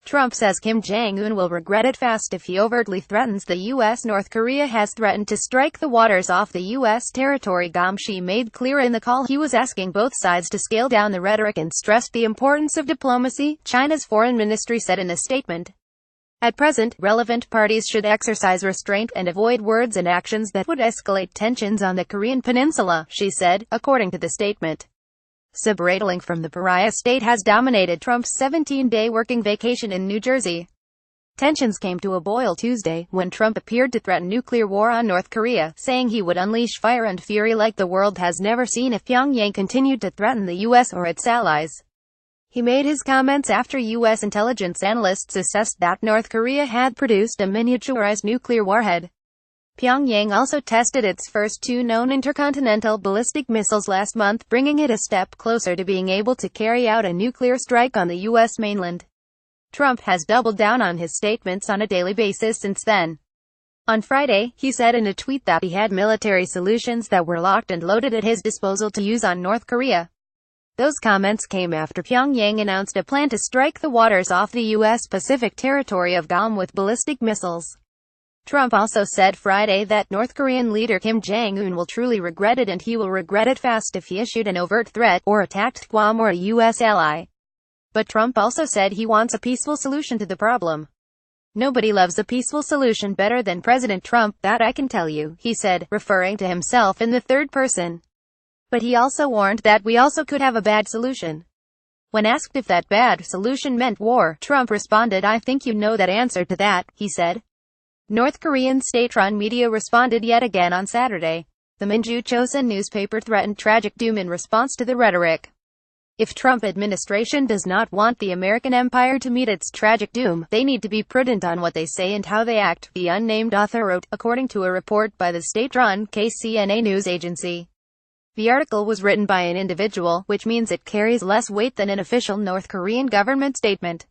Trump says Kim Jong-un will regret it fast if he overtly threatens the U.S. North Korea has threatened to strike the waters off the U.S. territory. Gramsci made clear in the call he was asking both sides to scale down the rhetoric and stressed the importance of diplomacy, China's foreign ministry said in a statement. At present, relevant parties should exercise restraint and avoid words and actions that would escalate tensions on the Korean peninsula, she said, according to the statement. Subtitling from the pariah state has dominated Trump's 17-day working vacation in New Jersey. Tensions came to a boil Tuesday, when Trump appeared to threaten nuclear war on North Korea, saying he would unleash fire and fury like the world has never seen if Pyongyang continued to threaten the U.S. or its allies. He made his comments after U.S. intelligence analysts assessed that North Korea had produced a miniaturized nuclear warhead. Pyongyang also tested its first two known intercontinental ballistic missiles last month, bringing it a step closer to being able to carry out a nuclear strike on the U.S. mainland. Trump has doubled down on his statements on a daily basis since then. On Friday, he said in a tweet that he had military solutions that were locked and loaded at his disposal to use on North Korea. Those comments came after Pyongyang announced a plan to strike the waters off the U.S. Pacific territory of Guam with ballistic missiles. Trump also said Friday that North Korean leader Kim Jong-un will truly regret it and he will regret it fast if he issued an overt threat or attacked Guam or a U.S. ally. But Trump also said he wants a peaceful solution to the problem. Nobody loves a peaceful solution better than President Trump, that I can tell you, he said, referring to himself in the third person. But he also warned that we also could have a bad solution. When asked if that bad solution meant war, Trump responded, I think you know that answer to that, he said. North Korean state-run media responded yet again on Saturday. The Minju Chosun newspaper threatened tragic doom in response to the rhetoric. If Trump administration does not want the American empire to meet its tragic doom, they need to be prudent on what they say and how they act, the unnamed author wrote, according to a report by the state-run KCNA news agency. The article was written by an individual, which means it carries less weight than an official North Korean government statement.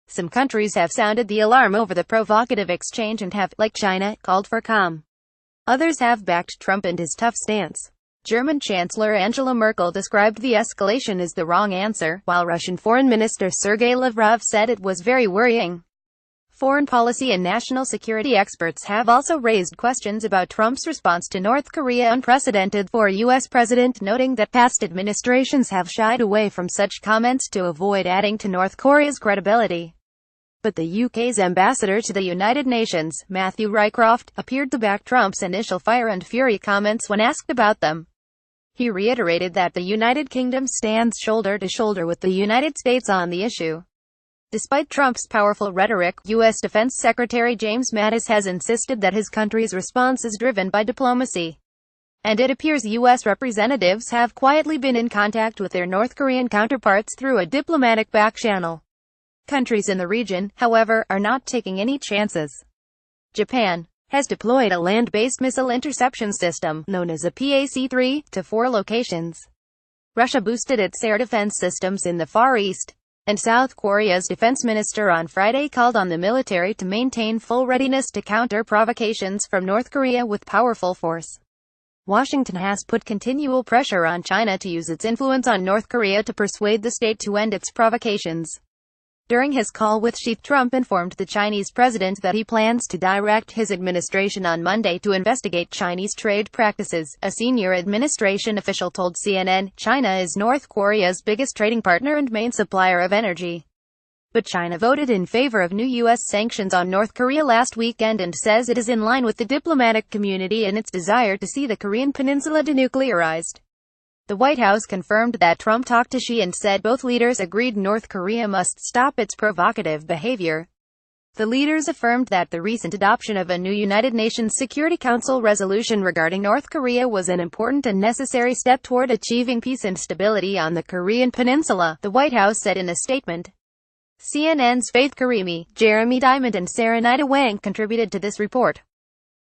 Some countries have sounded the alarm over the provocative exchange and have, like China, called for calm. Others have backed Trump and his tough stance. German Chancellor Angela Merkel described the escalation as the wrong answer, while Russian Foreign Minister Sergei Lavrov said it was very worrying. Foreign policy and national security experts have also raised questions about Trump's response to North Korea, unprecedented for a U.S. president, noting that past administrations have shied away from such comments to avoid adding to North Korea's credibility. But the UK's ambassador to the United Nations, Matthew Rycroft, appeared to back Trump's initial fire and fury comments when asked about them. He reiterated that the United Kingdom stands shoulder to shoulder with the United States on the issue. Despite Trump's powerful rhetoric, U.S. Defense Secretary James Mattis has insisted that his country's response is driven by diplomacy. And it appears U.S. representatives have quietly been in contact with their North Korean counterparts through a diplomatic back channel. Countries in the region, however, are not taking any chances. Japan has deployed a land-based missile interception system, known as a PAC-3, to 4 locations. Russia boosted its air defense systems in the Far East. And South Korea's defense minister on Friday called on the military to maintain full readiness to counter provocations from North Korea with powerful force. Washington has put continual pressure on China to use its influence on North Korea to persuade the state to end its provocations. During his call with Xi, Trump informed the Chinese president that he plans to direct his administration on Monday to investigate Chinese trade practices. A senior administration official told CNN, China is North Korea's biggest trading partner and main supplier of energy. But China voted in favor of new U.S. sanctions on North Korea last weekend and says it is in line with the diplomatic community in its desire to see the Korean peninsula denuclearized. The White House confirmed that Trump talked to Xi and said both leaders agreed North Korea must stop its provocative behavior. The leaders affirmed that the recent adoption of a new United Nations Security Council resolution regarding North Korea was an important and necessary step toward achieving peace and stability on the Korean peninsula, the White House said in a statement. CNN's Faith Karimi, Jeremy Diamond and Sarah Nida Wang contributed to this report.